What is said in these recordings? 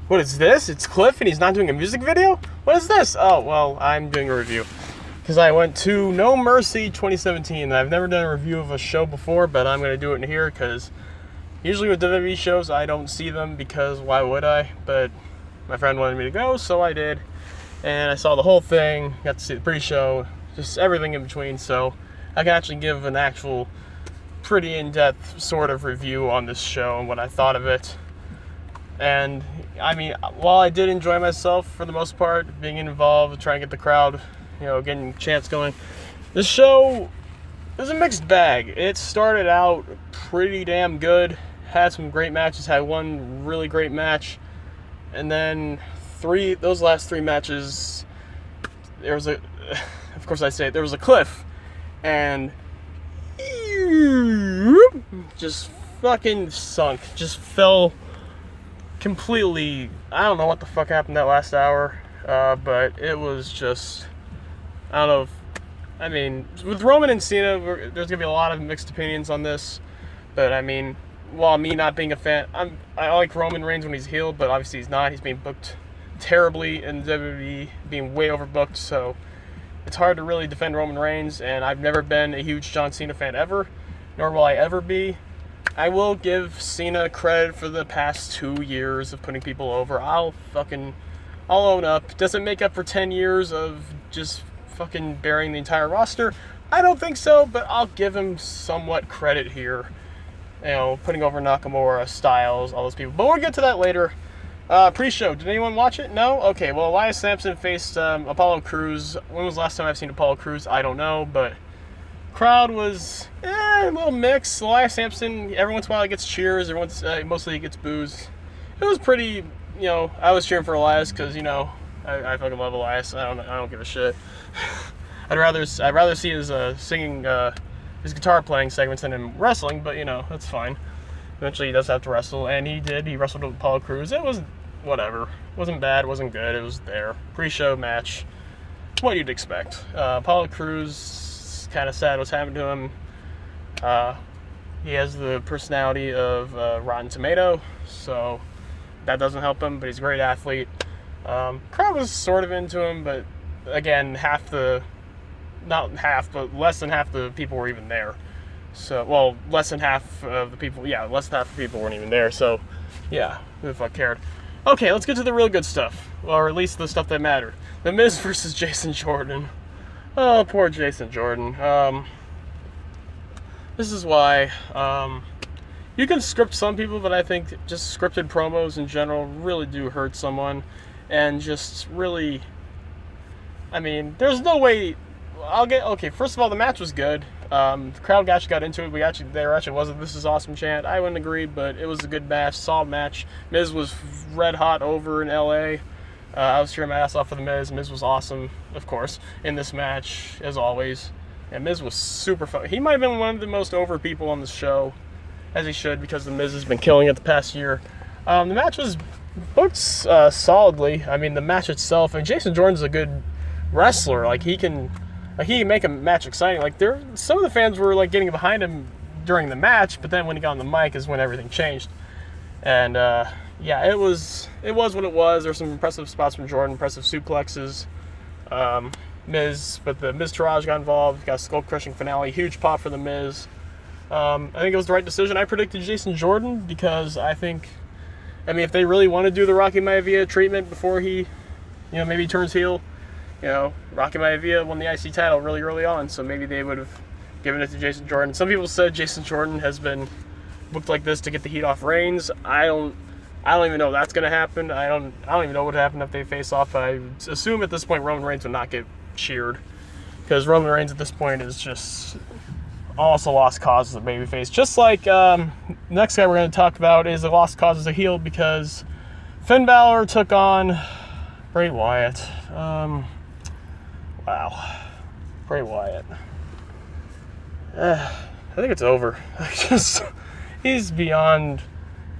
What is this? It's Cliff and he's not doing a music video? What is this? Oh, well, I'm doing a review. Because I went to No Mercy 2017. I've never done a review of a show before, but I'm going to do it in here because usually with WWE shows, I don't see them because why would I? But my friend wanted me to go, so I did. And I saw the whole thing, got to see the pre-show, just everything in between, so I can actually give an actual pretty in-depth sort of review on this show and what I thought of it. And I mean, while I did enjoy myself for the most part, being involved, trying to get the crowd, getting chants going, this show is a mixed bag. It started out pretty damn good, had some great matches, had one really great match, and then those last three matches, there was a cliff, and just fucking sunk, just fell completely. I don't know what the fuck happened that last hour, but it was just, I don't know. I mean, with Roman and Cena, there's gonna be a lot of mixed opinions on this, but I mean, while me not being a fan, I like Roman Reigns when he's healed, but obviously he's not. He's being booked terribly in WWE, being way overbooked, so it's hard to really defend Roman Reigns, and I've never been a huge John Cena fan ever, nor will I ever be. I will give Cena credit for the past 2 years of putting people over. I'll own up. Does it make up for 10 years of just fucking burying the entire roster? I don't think so, but I'll give him somewhat credit here. Putting over Nakamura, Styles, all those people. But we'll get to that later. Pre-show, did anyone watch it? No? Okay, well, Elias Sampson faced Apollo Crews. When was the last time I've seen Apollo Crews? I don't know, but crowd was a little mixed. Elias Sampson, every once in a while he gets cheers, mostly he gets boos. It was pretty, I was cheering for Elias because, I fucking love Elias. I don't give a shit. I'd rather see his singing, his guitar playing segments than him wrestling, but that's fine. Eventually he does have to wrestle, and he did. He wrestled with Apollo Crews. It was whatever. It wasn't bad, it wasn't good, it was there. Pre-show match, what you'd expect. Apollo Crews, kind of sad what's happened to him. He has the personality of Rotten Tomato, so that doesn't help him, but he's a great athlete. Crowd was sort of into him, but again, less than half the people were even there. So, well, less than half of the people weren't even there, so, yeah, who the fuck cared? Okay, let's get to the real good stuff, or at least the stuff that mattered. The Miz versus Jason Jordan. Oh, poor Jason Jordan. This is why, you can script some people, but I think just scripted promos in general really do hurt someone, and just really, I mean, there's no way. Okay, first of all, the match was good. The crowd actually got into it. There actually was a "This is awesome" chant. I wouldn't agree, but it was a good match, solid match. Miz was red hot over in LA. I was cheering my ass off for the Miz. Miz was awesome, of course, in this match, as always. And Miz was super fun. He might have been one of the most over people on the show, as he should, because the Miz has been killing it the past year. The match was booked solidly. I mean, the match itself, and Jason Jordan's a good wrestler. He can make a match exciting. Some of the fans were getting behind him during the match, but then when he got on the mic is when everything changed. And yeah, it was what it was. There's some impressive spots from Jordan, impressive suplexes. Miz, but the Miz Taraj got involved, got a skull-crushing finale, huge pop for the Miz. I think it was the right decision. I predicted Jason Jordan because if they really want to do the Rocky Maivia treatment before he, maybe turns heel, Rocky Maivia won the IC title really early on, so maybe they would have given it to Jason Jordan. Some people said Jason Jordan has been booked like this to get the heat off Reigns. I don't even know if that's going to happen. I don't even know what would happen if they face off. I assume at this point Roman Reigns would not get cheered, because Roman Reigns at this point is just almost a lost cause as a babyface. Just like next guy we're going to talk about is a lost cause as a heel, because Finn Balor took on Bray Wyatt. Wow. Bray Wyatt. I think it's over. He's beyond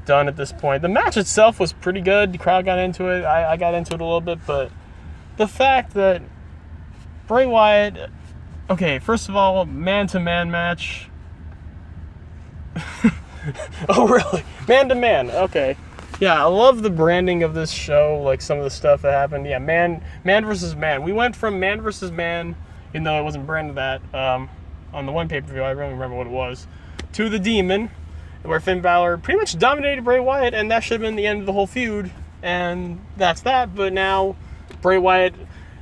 done at this point. The match itself was pretty good. The crowd got into it. I got into it a little bit, but the fact that Bray Wyatt, okay, first of all, man-to-man match. Oh, really? Man-to-man, okay. Yeah, I love the branding of this show, like some of the stuff that happened. Yeah, man versus man. We went from man versus man, even though it wasn't branded that, on the one pay-per-view, I really don't remember what it was, to the Demon, where Finn Balor pretty much dominated Bray Wyatt, and that should have been the end of the whole feud, and that's that. But now, Bray Wyatt,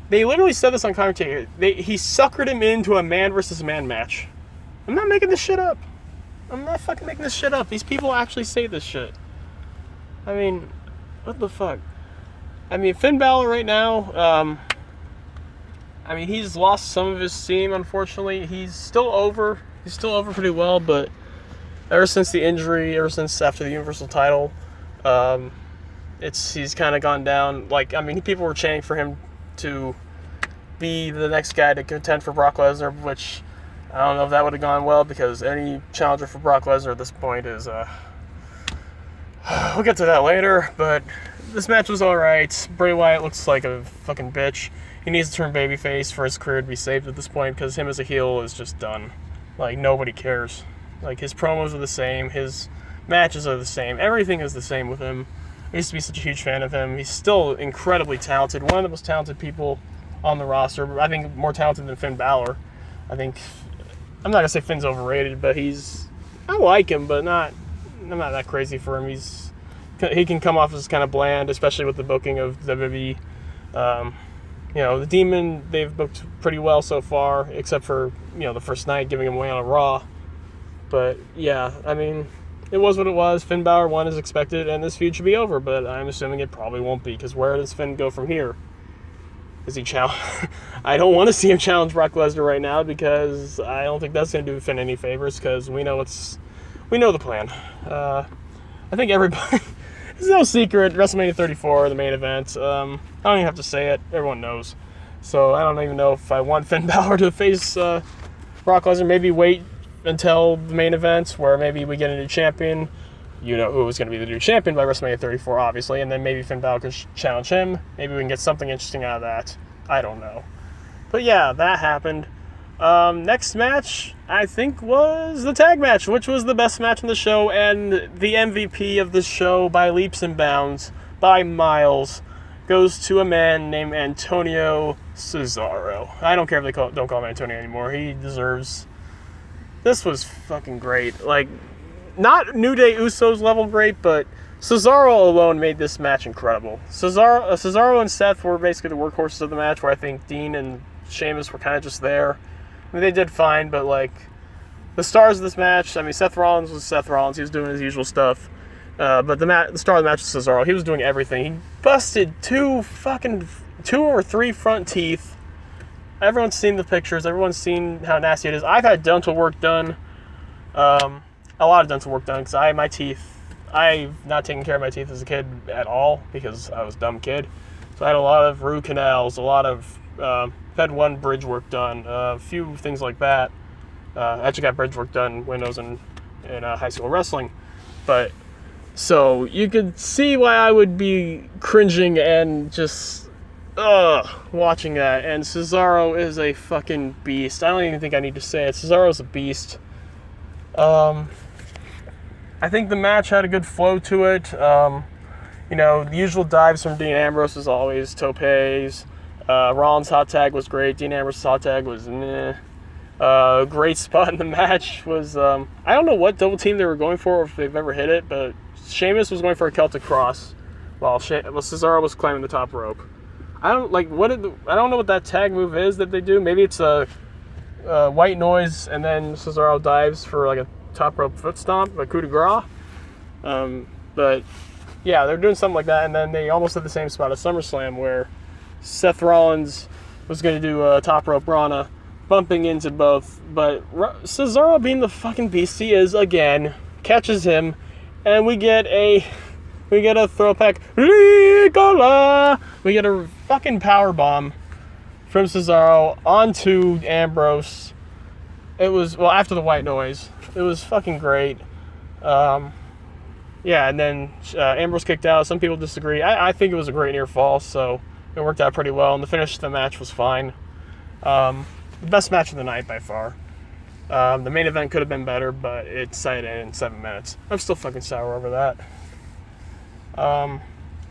they literally said this on commentary, he suckered him into a man versus man match. I'm not making this shit up. I'm not fucking making this shit up. These people actually say this shit. I mean, what the fuck? I mean, Finn Balor right now, I mean, he's lost some of his steam, unfortunately. He's still over. He's still over pretty well, but ever since the injury, ever since after the Universal title, he's kind of gone down. Like, I mean, people were chanting for him to be the next guy to contend for Brock Lesnar, which I don't know if that would have gone well, because any challenger for Brock Lesnar at this point is, we'll get to that later, but this match was alright. Bray Wyatt looks like a fucking bitch. He needs to turn babyface for his career to be saved at this point, because him as a heel is just done. Like, nobody cares. Like, his promos are the same, his matches are the same, everything is the same with him. I used to be such a huge fan of him. He's still incredibly talented, one of the most talented people on the roster. I think more talented than Finn Balor. I'm not going to say Finn's overrated, but I like him, but I'm not that crazy for him. He can come off as kind of bland, especially with the booking of WWE. The Demon, they've booked pretty well so far, except for, the first night, giving him away on a Raw. But, yeah, I mean, it was what it was. Finn Balor won as expected, and this feud should be over, but I'm assuming it probably won't be, because where does Finn go from here? Is he I don't want to see him challenge Brock Lesnar right now, because I don't think that's going to do Finn any favors, because we know the plan. I think everybody... It's no secret, WrestleMania 34, the main event. I don't even have to say it. Everyone knows. So I don't even know if I want Finn Balor to face Brock Lesnar. Maybe wait until the main event, where maybe we get a new champion. You know who is going to be the new champion by WrestleMania 34, obviously. And then maybe Finn Balor can challenge him. Maybe we can get something interesting out of that. I don't know. But yeah, that happened. Next match, I think, was the tag match, which was the best match on the show, and the MVP of the show by leaps and bounds, by miles, goes to a man named Antonio Cesaro. I don't care if they don't call him Antonio anymore. He deserves... This was fucking great. Like, not New Day Usos level great, but Cesaro alone made this match incredible. Cesaro and Seth were basically the workhorses of the match, where I think Dean and Sheamus were kind of just there. I mean, they did fine, but, like, the stars of this match, I mean, Seth Rollins was Seth Rollins. He was doing his usual stuff. But the star of the match was Cesaro. He was doing everything. He busted two or three front teeth. Everyone's seen the pictures. Everyone's seen how nasty it is. I've had dental work done. A lot of dental work done, because I've not taken care of my teeth as a kid at all, because I was a dumb kid. So I had a lot of root canals, a lot of... had one bridge work done, a few things like that. I actually got bridge work done when I was in high school wrestling. But, so, you could see why I would be cringing and just, watching that. And Cesaro is a fucking beast. I don't even think I need to say it. Cesaro's a beast. I think the match had a good flow to it. The usual dives from Dean Ambrose as always, topes. Rollins' hot tag was great. Dean Ambrose's hot tag was meh. Great spot in the match was, I don't know what double team they were going for, or if they've ever hit it, but Sheamus was going for a Celtic Cross, while Cesaro was climbing the top rope. I don't know what that tag move is that they do. Maybe it's a white noise, and then Cesaro dives for like a top rope foot stomp, a coup de grace. But yeah, they're doing something like that, and then they almost did the same spot at SummerSlam, where Seth Rollins was going to do a top rope Rana, bumping into both, but Cesaro, being the fucking beast he is again, catches him, and we get a throwback Ricola. We get a fucking power bomb from Cesaro onto Ambrose. It was, after the white noise. It was fucking great. And then Ambrose kicked out. Some people disagree. I think it was a great near fall, so it worked out pretty well, and the finish of the match was fine. The best match of the night by far. The main event could have been better, but it decided in 7 minutes. I'm still fucking sour over that.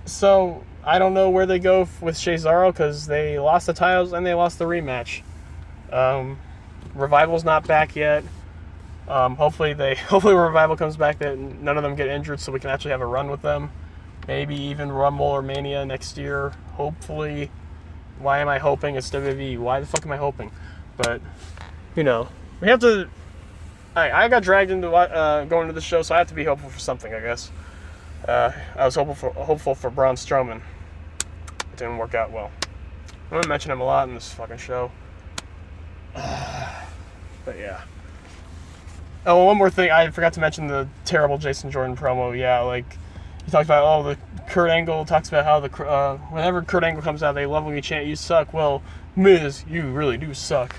So I don't know where they go with Cesaro because they lost the titles and they lost the rematch. Revival's not back yet. Hopefully Revival comes back, that none of them get injured, so we can actually have a run with them. Maybe even Rumble or Mania next year. Hopefully. Why am I hoping? It's WWE. Why the fuck am I hoping? But we have to. I got dragged into going to the show, so I have to be hopeful for something, I guess. I was hopeful for Braun Strowman. It didn't work out well. I'm gonna mention him a lot in this fucking show. But yeah. Oh, one more thing. I forgot to mention the terrible Jason Jordan promo. Yeah, like he talked about, the Kurt Angle talks about how whenever Kurt Angle comes out, they love when you chant, "You suck." Well, Miz, you really do suck.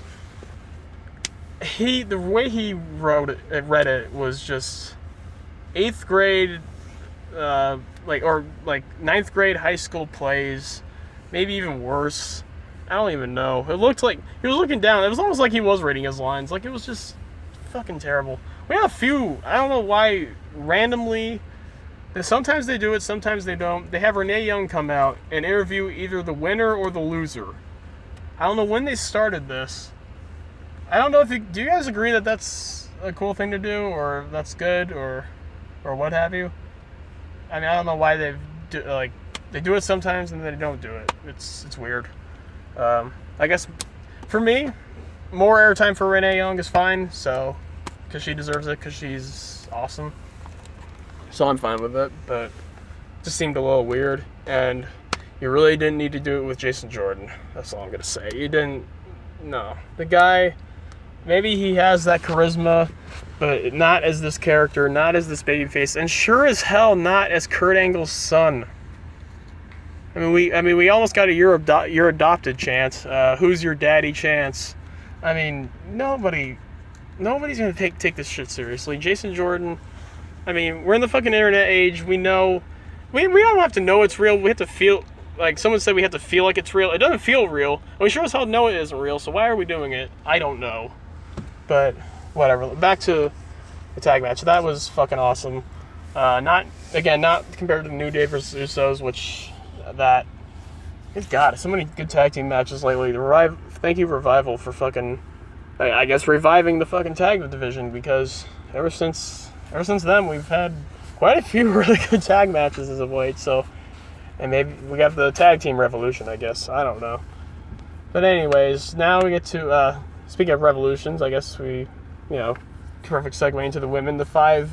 The way he read it was just 8th grade, ninth grade high school plays, maybe even worse. I don't even know. It looked like he was looking down. It was almost like he was reading his lines. Like, it was just fucking terrible. We have a few. I don't know why randomly. Sometimes they do it, sometimes they don't. They have Renee Young come out and interview either the winner or the loser. I don't know when they started this. I don't know do you guys agree that that's a cool thing to do, or that's good, or what have you? I mean, I don't know why they do it sometimes and then they don't do it. It's weird. I guess for me, more airtime for Renee Young is fine. So, because she deserves it, because she's awesome. So I'm fine with it, but it just seemed a little weird, and you really didn't need to do it with Jason Jordan. That's all I'm gonna say. You didn't. No, the guy. Maybe he has that charisma, but not as this character, not as this babyface, and sure as hell not as Kurt Angle's son. I mean, we almost got a your adopted chance. Who's your daddy chance? I mean, nobody's gonna take this shit seriously. Jason Jordan. I mean, we're in the fucking internet age. We know, we don't have to know it's real. We have to feel, like someone said, we have to feel like it's real. It doesn't feel real. And we sure as hell know it isn't real. So why are we doing it? I don't know. But whatever. Back to the tag match. That was fucking awesome. Not compared to the New Day versus Usos, which good God, so many good tag team matches lately. Thank you Revival for fucking, I guess, reviving the fucking tag division, because ever since then we've had quite a few really good tag matches as of late. So, and maybe we got the tag team revolution, I guess. I don't know. But anyways, now we get to speaking of revolutions, I guess perfect segue into the women. The five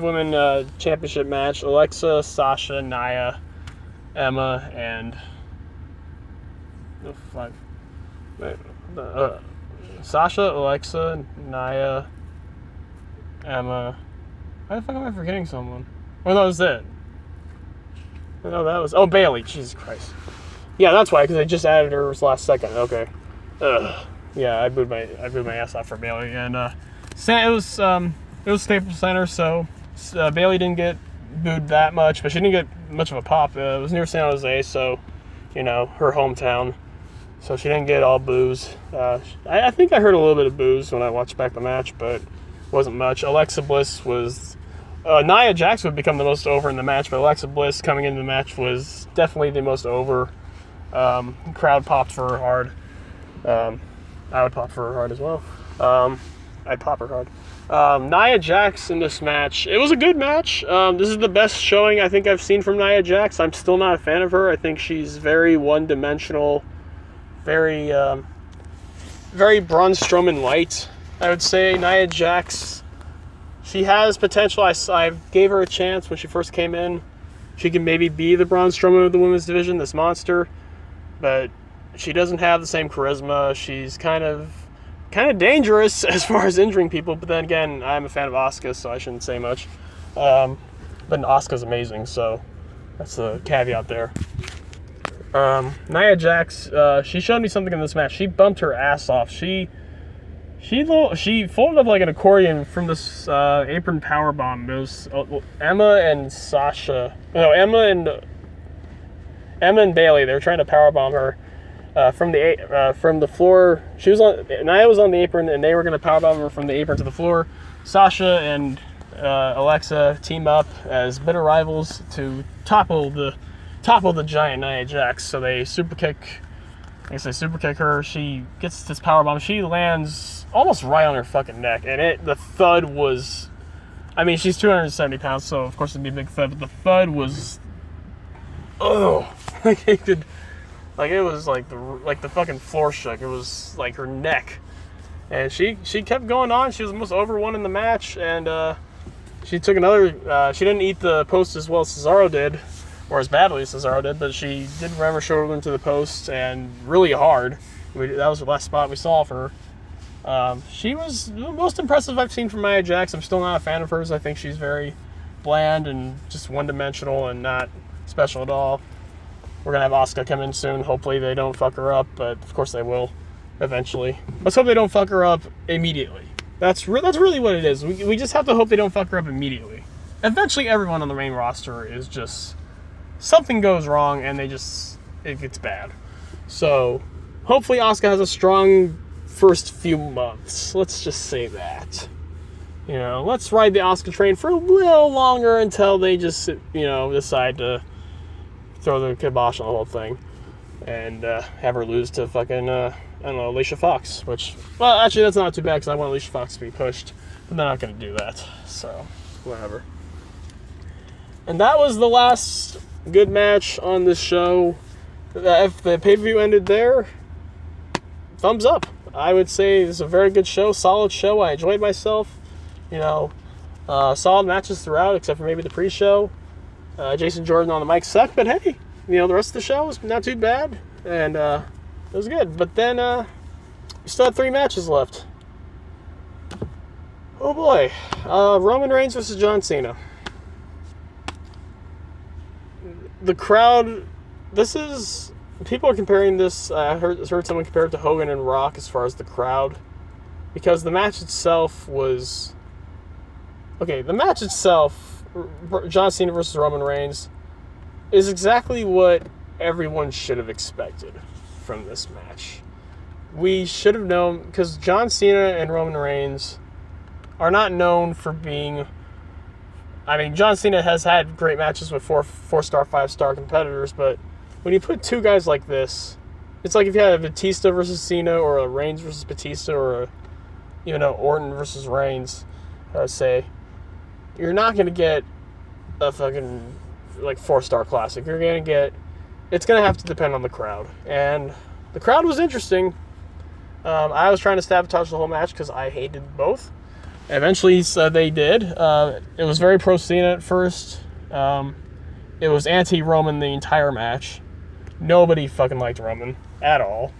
women championship match: Alexa, Sasha, Nia, Emma, and Sasha, Alexa, Nia, Emma. Why the fuck am I forgetting someone? Oh, that was it. No, that was... Oh, Bailey. Jesus Christ. Yeah, that's why, because I just added her last second. Okay. Yeah, I booed my ass off for Bailey. And it was Staples Center, so Bailey didn't get booed that much, but she didn't get much of a pop. It was near San Jose, so, her hometown. So she didn't get all boos. I think I heard a little bit of boos when I watched back the match, but wasn't much. Alexa Bliss was... Nia Jax would become the most over in the match, but Alexa Bliss coming into the match was definitely the most over. Crowd popped for her hard. I would pop for her hard as well. I'd pop her hard. Nia Jax in this match, it was a good match. This is the best showing I think I've seen from Nia Jax. I'm still not a fan of her. I think she's very one-dimensional, very Braun Strowman light, I would say. Nia Jax, she has potential. I gave her a chance when she first came in. She can maybe be the Braun Strowman of the women's division, this monster, but she doesn't have the same charisma. She's kind of dangerous as far as injuring people, but then again, I'm a fan of Asuka, so I shouldn't say much. But Asuka's amazing, so that's the caveat there. Nia Jax, she showed me something in this match. She bumped her ass off. She folded up like an accordion from this apron powerbomb. It was Emma and Sasha. No, Emma and Bailey. They were trying to powerbomb her from the floor. Nia was on the apron, and they were going to powerbomb her from the apron to the floor. Sasha and Alexa team up as bitter rivals to topple the giant Nia Jax. So they super kick her. She gets this powerbomb. She lands almost right on her fucking neck, and the thud was. I mean, she's 270 pounds, so of course it'd be a big thud. But the thud was, like it was like the fucking floor shook. It was like her neck, and she kept going on. She was almost over one in the match, and she took another. She didn't eat the post as well as Cesaro did, or as badly as Cesaro did, but she did ram her shoulder into the post and really hard. That was the last spot we saw for her. She was the most impressive I've seen from Nia Jax. I'm still not a fan of hers. I think she's very bland and just one-dimensional and not special at all. We're going to have Asuka come in soon. Hopefully they don't fuck her up, but of course they will eventually. Let's hope they don't fuck her up immediately. That's really what it is. We just have to hope they don't fuck her up immediately. Eventually everyone on the main roster is just... something goes wrong and it gets bad. So hopefully Asuka has a strong first few months. Let's just say that. Let's ride the Asuka train for a little longer until they just, decide to throw the kibosh on the whole thing and have her lose to fucking, Alicia Fox. Which, well, actually that's not too bad because I want Alicia Fox to be pushed, but they're not going to do that. So, whatever. And that was the last good match on this show. If the pay-per-view ended there, thumbs up. I would say this is a very good show, solid show. I enjoyed myself. Solid matches throughout, except for maybe the pre-show. Jason Jordan on the mic sucked, but hey, the rest of the show was not too bad, and it was good. But then we still had 3 matches left. Oh boy, Roman Reigns versus John Cena. The crowd, people are comparing this, I heard someone compare it to Hogan and Rock as far as the crowd, because the match itself was, John Cena versus Roman Reigns, is exactly what everyone should have expected from this match. We should have known, because John Cena and Roman Reigns are not known for being... John Cena has had great matches with 4-star, 5-star competitors, but when you put 2 guys like this, it's like if you had a Batista versus Cena, or a Reigns versus Batista, or Orton versus Reigns, say, you're not going to get a fucking, 4-star classic. It's going to have to depend on the crowd. And the crowd was interesting. I was trying to sabotage the whole match because I hated both. Eventually, they did. It was very pro-Cena at first. It was anti-Roman the entire match. Nobody fucking liked Roman at all.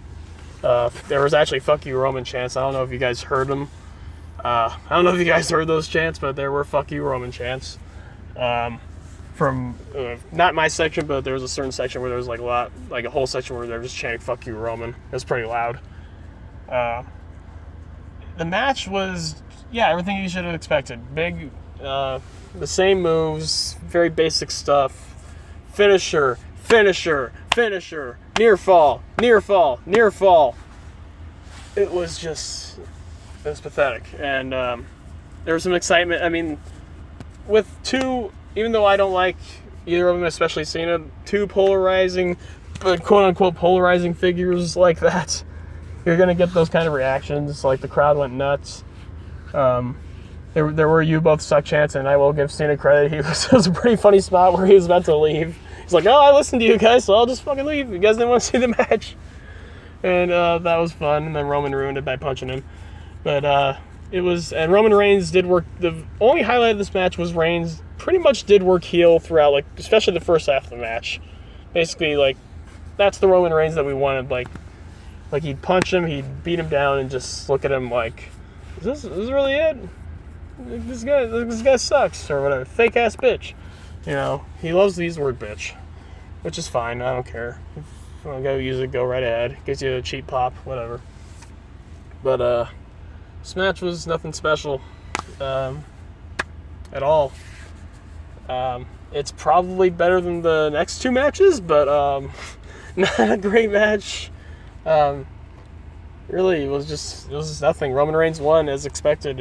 There was actually "fuck you Roman" chants. I don't know if you guys heard them. I don't know if you guys heard those chants, but there were "fuck you Roman" chants. From not my section, but there was a certain section where there was a whole section where they were just chanting "fuck you Roman." It was pretty loud. The match was, everything you should have expected. Big, the same moves, very basic stuff. Finisher, near fall. It was pathetic. And there was some excitement. With 2, even though I don't like either of them, especially Cena, 2 polarizing, quote-unquote polarizing figures like that, you're going to get those kind of reactions. Like, the crowd went nuts. There were "you both suck" chants, and I will give Cena credit. It was a pretty funny spot where he was about to leave. He's like, I listened to you guys, so I'll just fucking leave. You guys didn't want to see the match. And that was fun. And then Roman ruined it by punching him. But and Roman Reigns did work. The only highlight of this match was Reigns pretty much did work heel throughout, especially the first half of the match. Basically, that's the Roman Reigns that we wanted. He'd punch him, he'd beat him down, and just look at him like, is this really it? This guy sucks, or whatever. Fake ass bitch. He loves to use the word bitch, which is fine. I don't care. If you want to go use it, go right ahead. Gives you a cheap pop, whatever. But this match was nothing special at all. It's probably better than the next 2 matches, but not a great match. Really, it was just nothing. Roman Reigns won as expected.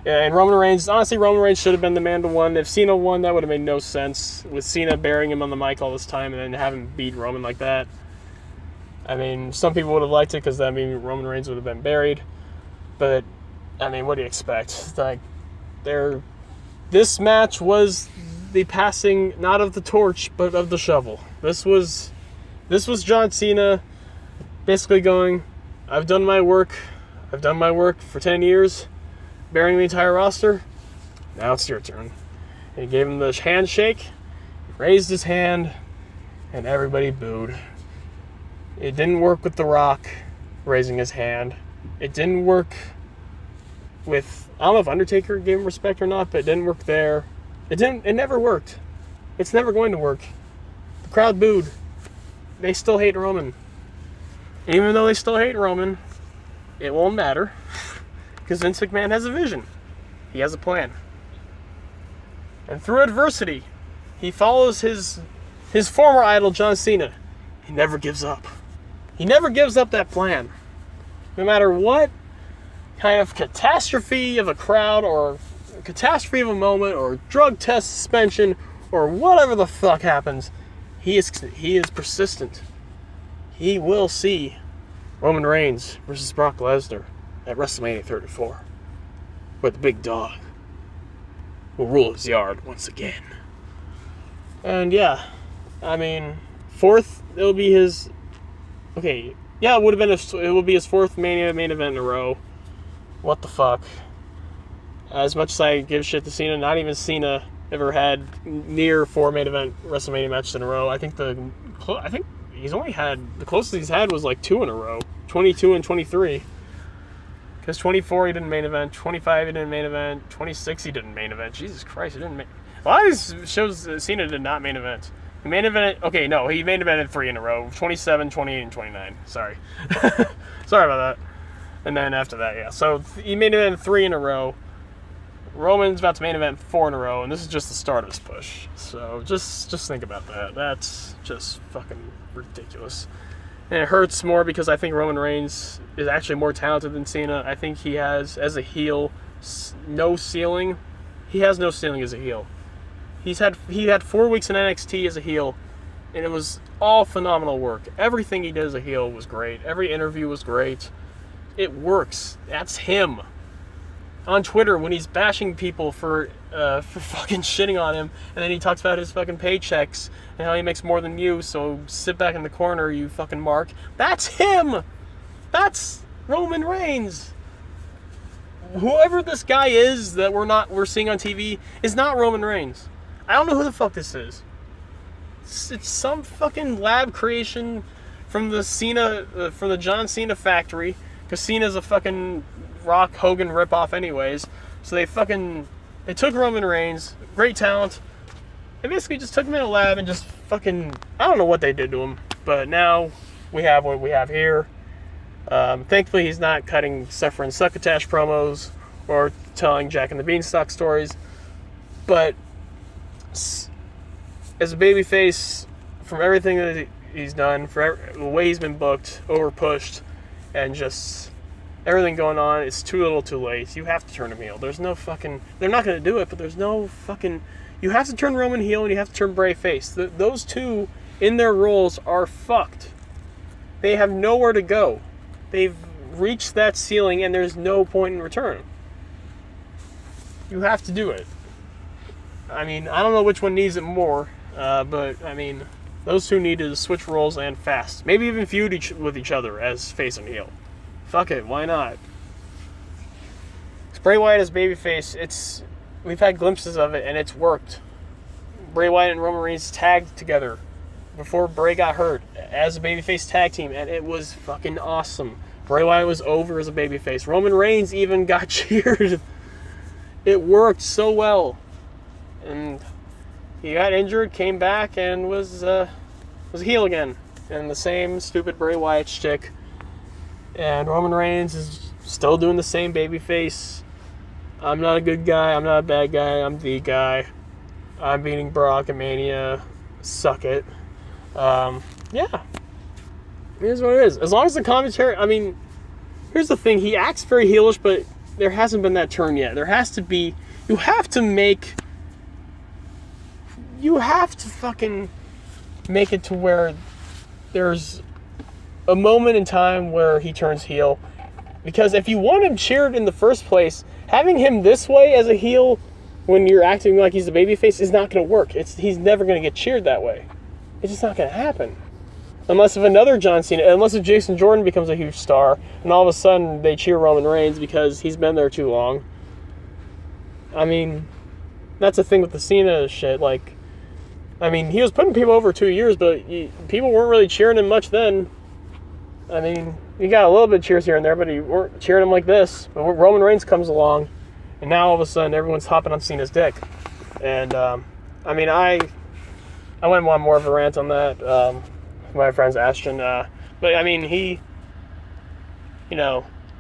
And Roman Reigns, honestly, Roman Reigns should have been the man to win. If Cena won, that would have made no sense. With Cena burying him on the mic all this time and then having him beat Roman like that. I mean, some people would have liked it because that means Roman Reigns would have been buried. But, I mean, what do you expect? Like, this match was the passing, not of the torch, but of the shovel. This was John Cena basically going, I've done my work for 10 years. Burying the entire roster, now it's your turn. And he gave him the handshake, raised his hand, and everybody booed. It didn't work with The Rock raising his hand. It didn't work with, I don't know if Undertaker gave him respect or not, but it didn't work there. It never worked. It's never going to work. The crowd booed. They still hate Roman. Even though they still hate Roman, it won't matter. Because Vince McMahon has a vision. He has a plan. And through adversity, he follows his former idol, John Cena. He never gives up. He never gives up that plan. No matter what kind of catastrophe of a crowd or catastrophe of a moment or drug test suspension or whatever the fuck happens, he is persistent. He will see Roman Reigns versus Brock Lesnar at WrestleMania 34, where the big dog will rule his yard once again. And yeah, I mean, fourth, it'll be his. Okay, yeah, it will be his fourth main event in a row. What the fuck? As much as I give shit to Cena, not even Cena ever had near 4 main event WrestleMania matches in a row. I think he's only had, the closest he's had was like 2 in a row, 22 and 23. Because 24 he didn't main event, 25 he didn't main event, 26 he didn't main event. Jesus Christ, he didn't main. A lot of these shows Cena did not main event. He main evented, okay, no, he main evented 3 in a row, 27, 28, and 29. Sorry. Sorry about that. And then after that, yeah. So he main evented 3 in a row. Roman's about to main event 4 in a row, and this is just the start of his push. So just think about that. That's just fucking ridiculous. And it hurts more because I think Roman Reigns is actually more talented than Cena. I think he has, as a heel, no ceiling. He has no ceiling as a heel. He had 4 weeks in NXT as a heel, and it was all phenomenal work. Everything he did as a heel was great. Every interview was great. It works. That's him. On Twitter, when he's bashing people for fucking shitting on him, and then he talks about his fucking paychecks and how he makes more than you, so sit back in the corner, you fucking mark. That's him! That's Roman Reigns! Whoever this guy is that we're seeing on TV is not Roman Reigns. I don't know who the fuck this is. It's some fucking lab creation from the John Cena factory, because Cena's a fucking Rock Hogan ripoff anyways. So they took Roman Reigns, great talent, they basically just took him in a lab and just fucking, I don't know what they did to him, but now we have what we have here. Thankfully he's not cutting Suffering Succotash promos or telling Jack and the Beanstalk stories, but as a babyface, from everything that he's done, for the way he's been booked, over pushed, and just everything going on, it's too little too late. You have to turn him heel. There's no fucking, they're not going to do it, but there's no fucking, you have to turn Roman heel and you have to turn Bray face. Those two in their roles are fucked. They have nowhere to go. They've reached that ceiling and there's no point in return. You have to do it. I mean, I don't know which one needs it more, but I mean, those two need to switch roles and fast. Maybe even feud with each other as face and heel. Fuck it, why not? Bray Wyatt as babyface, we've had glimpses of it and it's worked. Bray Wyatt and Roman Reigns tagged together before Bray got hurt as a babyface tag team, and it was fucking awesome. Bray Wyatt was over as a babyface. Roman Reigns even got cheered. It worked so well. And he got injured, came back, and was a heel again. And the same stupid Bray Wyatt shtick. And Roman Reigns is still doing the same babyface. I'm not a good guy, I'm not a bad guy, I'm the guy. I'm beating Brock at Mania. Suck it. Yeah. It is what it is. As long as the commentary, I mean, here's the thing, he acts very heelish, but there hasn't been that turn yet. There has to be. You have to fucking make it to where there's a moment in time where he turns heel. Because if you want him cheered in the first place, having him this way as a heel when you're acting like he's the babyface is not going to work. He's never going to get cheered that way. It's just not going to happen. Unless if Jason Jordan becomes a huge star, and all of a sudden they cheer Roman Reigns because he's been there too long. I mean, that's the thing with the Cena shit. Like, I mean, he was putting people over 2 years, but people weren't really cheering him much then. I mean, you got a little bit of cheers here and there, but you weren't cheering him like this. But Roman Reigns comes along, and now all of a sudden everyone's hopping on Cena's dick. And, I mean, I went on more of a rant on that. My friend's Ashton. But, I mean,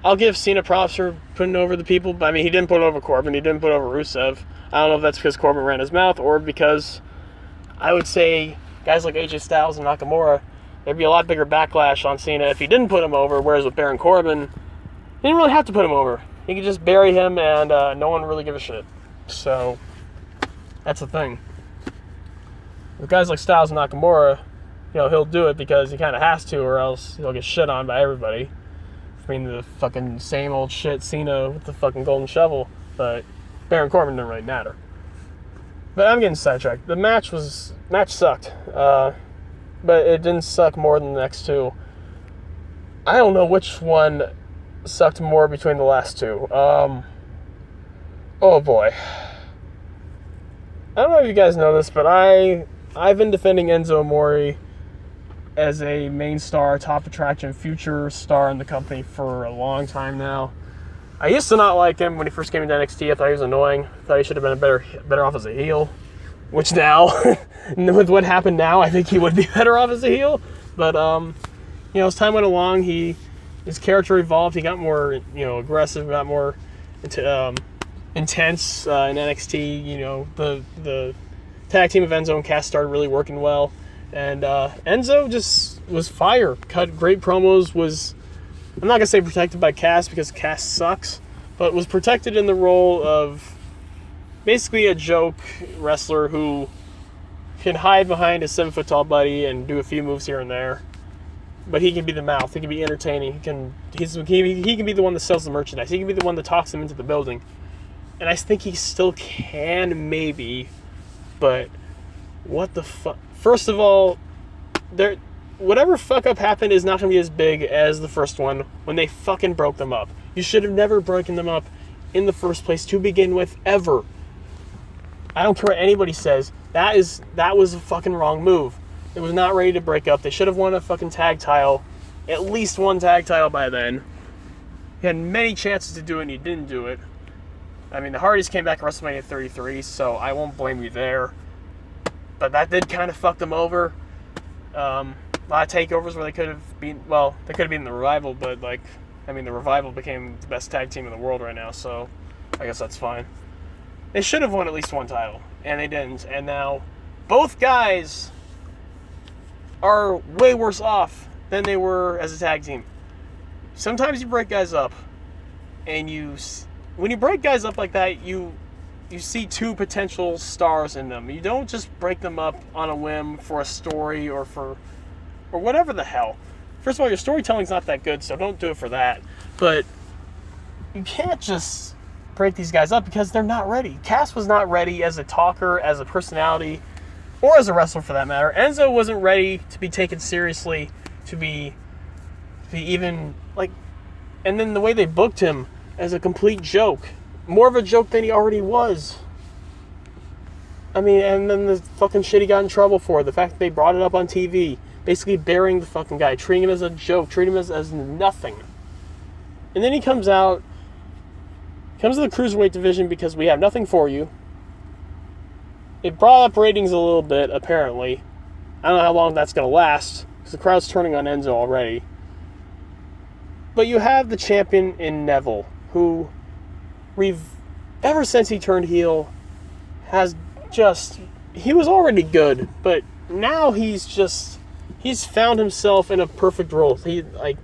I'll give Cena props for putting over the people. But, I mean, he didn't put over Corbin. He didn't put over Rusev. I don't know if that's because Corbin ran his mouth or because I would say guys like AJ Styles and Nakamura, there'd be a lot bigger backlash on Cena if he didn't put him over, whereas with Baron Corbin, he didn't really have to put him over. He could just bury him and no one would really give a shit. So, that's the thing. With guys like Styles and Nakamura, he'll do it because he kind of has to, or else he'll get shit on by everybody. I mean, the fucking same old shit Cena with the fucking golden shovel, but Baron Corbin didn't really matter. But I'm getting sidetracked. The match sucked, but it didn't suck more than the next two. I don't know which one sucked more between the last two. Oh boy. I don't know if you guys know this, but I've been defending Enzo Amore as a main star, top attraction, future star in the company for a long time now. I used to not like him when he first came into NXT. I thought he was annoying. I thought he should have been better off as a heel. Which now, with what happened now, I think he would be better off as a heel. But, as time went along, his character evolved. He got more, aggressive, got more intense in NXT. The tag team of Enzo and Cass started really working well. And Enzo just was fire. Cut great promos, I'm not going to say protected by Cass because Cass sucks, but was protected in the role of basically a joke wrestler who can hide behind his 7-foot-tall buddy and do a few moves here and there. But he can be the mouth. He can be entertaining. He can be the one that sells the merchandise. He can be the one that talks them into the building. And I think he still can, maybe. But what the fuck? First of all, whatever fuck up happened is not going to be as big as the first one when they fucking broke them up. You should have never broken them up in the first place to begin with, ever. I don't care what anybody says. That was a fucking wrong move. It was not ready to break up. They should have won a fucking tag title. At least one tag title by then. He had many chances to do it and he didn't do it. I mean, the Hardys came back at WrestleMania 33, so I won't blame you there. But that did kind of fuck them over. A lot of takeovers where they could have beaten the Revival, but the Revival became the best tag team in the world right now, so I guess that's fine. They should have won at least one title, and they didn't. And now both guys are way worse off than they were as a tag team. Sometimes you break guys up, and when you break guys up like that, you see two potential stars in them. You don't just break them up on a whim for a story or whatever the hell. First of all, your storytelling's not that good, so don't do it for that. But you can't just break these guys up because they're not ready. Cass was not ready as a talker, as a personality, or as a wrestler for that matter. Enzo wasn't ready to be taken seriously, to be even, and then the way they booked him as a complete joke. More of a joke than he already was. I mean, and then the fucking shit he got in trouble for. The fact that they brought it up on TV. Basically burying the fucking guy. Treating him as a joke. Treating him as nothing. And then he comes to the Cruiserweight division because we have nothing for you. It brought up ratings a little bit, apparently. I don't know how long that's going to last. Because the crowd's turning on Enzo already. But you have the champion in Neville. Who... ever since he turned heel, he was already good, but now he's found himself in a perfect role.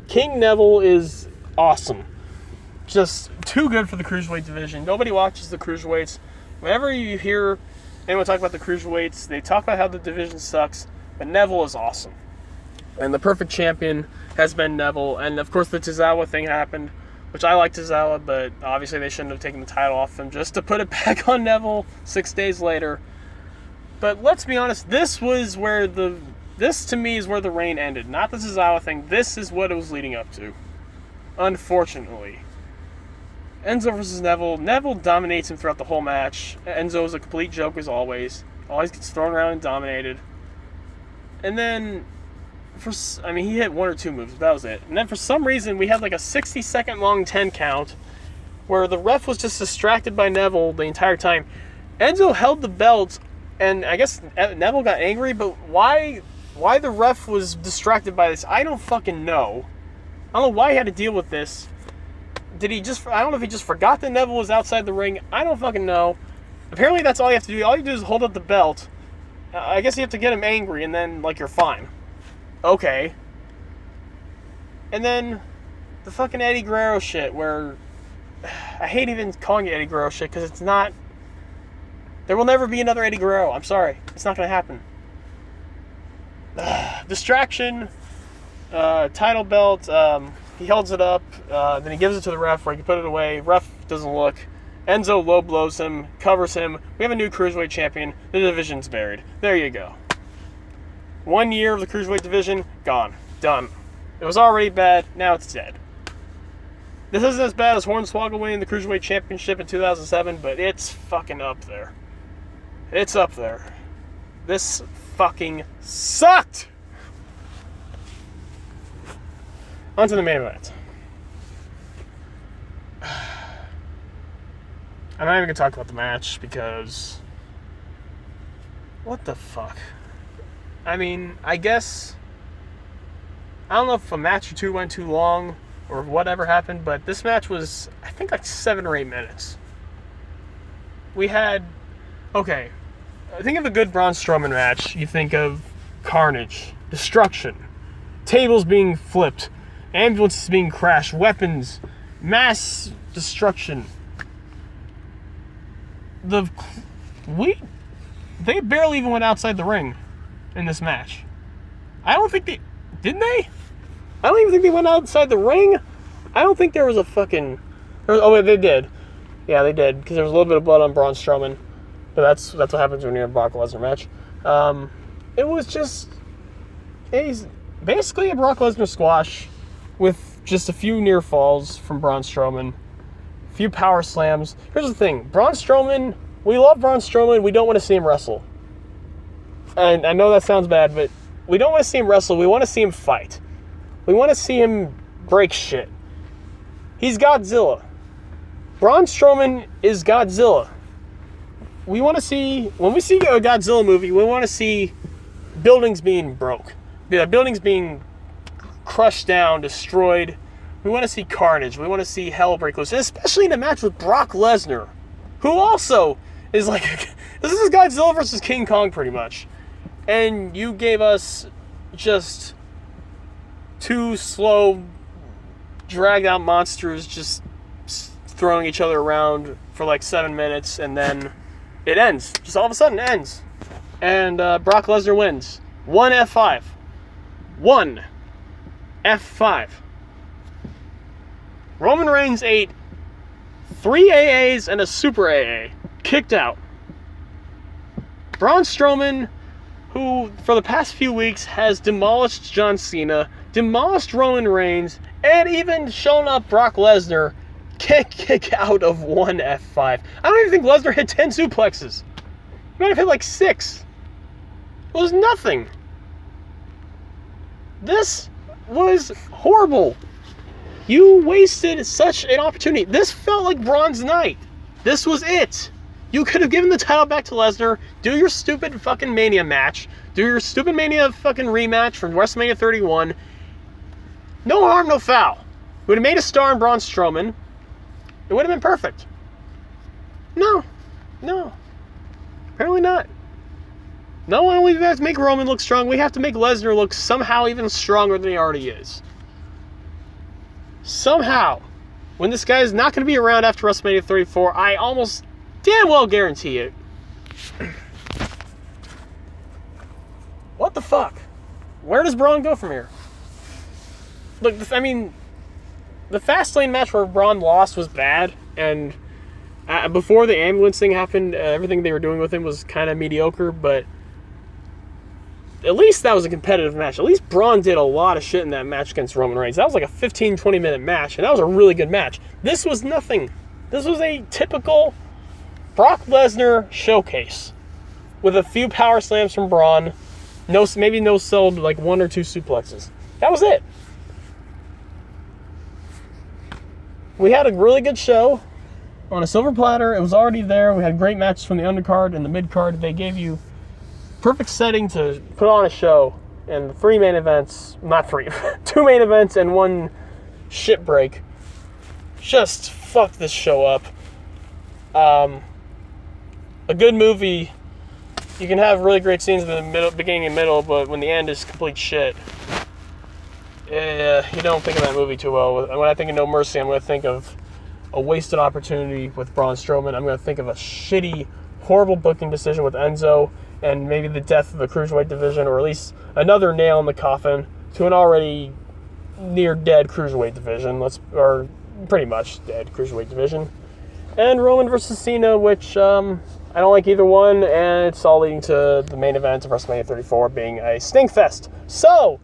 King Neville is awesome. Just too good for the cruiserweight division. Nobody watches the cruiserweights. Whenever you hear anyone talk about the cruiserweights, they talk about how the division sucks, but Neville is awesome. And the perfect champion has been Neville. And, of course, the Tozawa thing happened, which I like Tozawa, but obviously they shouldn't have taken the title off him just to put it back on Neville 6 days later. But let's be honest, this to me is where the reign ended. Not the Tozawa thing. This is what it was leading up to. Unfortunately. Enzo versus Neville. Neville dominates him throughout the whole match. Enzo is a complete joke as always. Always gets thrown around and dominated. And then, he hit 1 or 2 moves, but that was it. And then for some reason, we had like a 60-second long 10 count where the ref was just distracted by Neville the entire time. Enzo held the belt, and I guess Neville got angry, but why the ref was distracted by this, I don't fucking know. I don't know why he had to deal with this. I don't know if he just forgot that Neville was outside the ring. I don't fucking know. Apparently that's all you have to do. All you do is hold up the belt. I guess you have to get him angry, and then, you're fine. Okay. And then the fucking Eddie Guerrero shit, where I hate even calling it Eddie Guerrero shit, because it's not. There will never be another Eddie Guerrero. I'm sorry. It's not going to happen. Distraction. Title belt. He holds it up. Then he gives it to the ref where he can put it away. Ref doesn't look. Enzo low blows him. Covers him. We have a new Cruiserweight champion. The division's buried. There you go. 1 year of the Cruiserweight division. Gone. Done. It was already bad. Now it's dead. This isn't as bad as Hornswoggle winning the Cruiserweight Championship in 2007, but it's fucking up there. It's up there. This fucking sucked! On to the main event. I'm not even going to talk about the match because... What the fuck? I guess... I don't know if a match or two went too long or whatever happened, but this match was, I think, 7 or 8 minutes. We had... Okay. Think of a good Braun Strowman match. You think of carnage, destruction, tables being flipped, ambulances being crashed, weapons, mass destruction. They barely even went outside the ring in this match. I don't think didn't they? I don't even think they went outside the ring. I don't think there was a fucking... Oh, they did. Yeah, they did, because there was a little bit of blood on Braun Strowman. But that's what happens when you're in a Brock Lesnar match. It was just... basically a Brock Lesnar squash with just a few near falls from Braun Strowman. A few power slams. Here's the thing. Braun Strowman... We love Braun Strowman. We don't want to see him wrestle. And I know that sounds bad, but we don't want to see him wrestle. We want to see him fight. We want to see him break shit. He's Godzilla. Braun Strowman is Godzilla. We want to see... When we see a Godzilla movie, we want to see buildings being broke. Buildings being crushed down, destroyed. We want to see carnage. We want to see hell break loose. Especially in a match with Brock Lesnar, who also is like... This is Godzilla versus King Kong, pretty much. And you gave us just 2 slow, dragged-out monsters just throwing each other around for 7 minutes, and then it ends. Just all of a sudden it ends. And Brock Lesnar wins. 1 F5. 1 F5. Roman Reigns ate 3 AAs and a Super AA. Kicked out. Braun Strowman, who for the past few weeks has demolished John Cena, demolished Roman Reigns, and even shown up Brock Lesnar, kick out of 1 F5. I don't even think Lesnar hit 10 suplexes. He might have hit 6. It was nothing. This was horrible. You wasted such an opportunity. This felt like Braun's night. This was it. You could have given the title back to Lesnar, do your stupid fucking Mania match, do your stupid Mania fucking rematch from WrestleMania 31. No harm, no foul. You would have made a star in Braun Strowman. It would have been perfect. No. Apparently not. Not only do we have to make Roman look strong, we have to make Lesnar look somehow even stronger than he already is. Somehow. when this guy is not going to be around after WrestleMania 34. I almost damn well guarantee it. What the fuck? Where does Braun go from here? Look, I mean, the Fastlane match where Braun lost was bad, and before the ambulance thing happened, everything they were doing with him was kind of mediocre, but at least that was a competitive match. At least Braun did a lot of shit in that match against Roman Reigns. That was like a 15-20 minute match, and that was a really good match. This was nothing. This was a typical Brock Lesnar showcase with a few power slams from Braun. Maybe no-sold like 1 or 2 suplexes. That was it. We had a really good show on a silver platter. It was already there. We had great matches from the undercard and the mid-card. They gave you perfect setting to put on a show. And 3 main events, not 3, 2 main events and 1 shit break. Just fucked this show up. A good movie, you can have really great scenes in the middle, beginning and middle, but when the end is complete shit, you don't think of that movie too well. When I think of No Mercy, I'm going to think of a wasted opportunity with Braun Strowman. I'm going to think of a shitty, horrible booking decision with Enzo, and maybe the death of the Cruiserweight division, or at least another nail in the coffin to an already near-dead Cruiserweight division, or pretty much dead Cruiserweight division. And Roman versus Cena, which I don't like either one, and it's all leading to the main event of WrestleMania 34 being a stinkfest. So,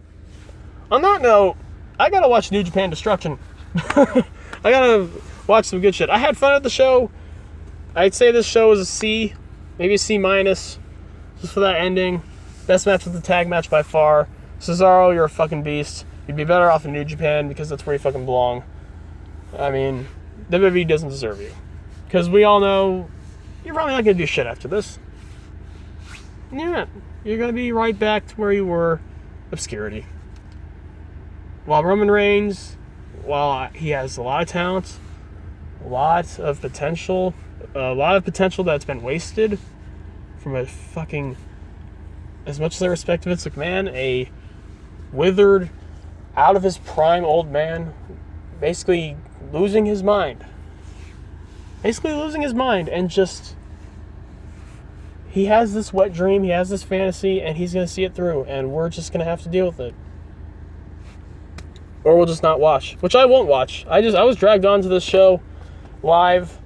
on that note, I gotta watch New Japan Destruction. I gotta watch some good shit. I had fun at the show. I'd say this show is a C, maybe a C-, just for that ending. Best match with the tag match by far. Cesaro, you're a fucking beast. You'd be better off in New Japan because that's where you fucking belong. I mean, WWE doesn't deserve you. Because we all know you're probably not going to do shit after this. Yeah, you're going to be right back to where you were, obscurity. While Roman Reigns, while he has a lot of talent, a lot of potential that's been wasted from a fucking, as much as I respect Vince McMahon, a withered, out of his prime old man, basically losing his mind. And just, he has this wet dream, he has this fantasy, and he's going to see it through, and we're just going to have to deal with it. Or we'll just not watch, which I won't watch. I was dragged onto this show live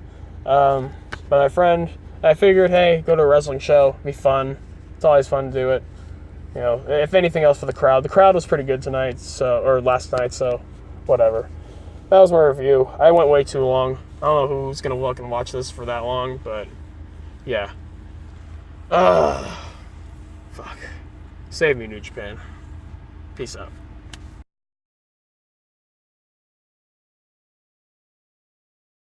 by my friend. I figured, hey, go to a wrestling show, be fun. It's always fun to do it. You know, if anything else for the crowd. The crowd was pretty good tonight, or last night, so whatever. That was my review. I went way too long. I don't know who's going to look and watch this for that long, but yeah. Fuck. Save me, New Japan. Peace out.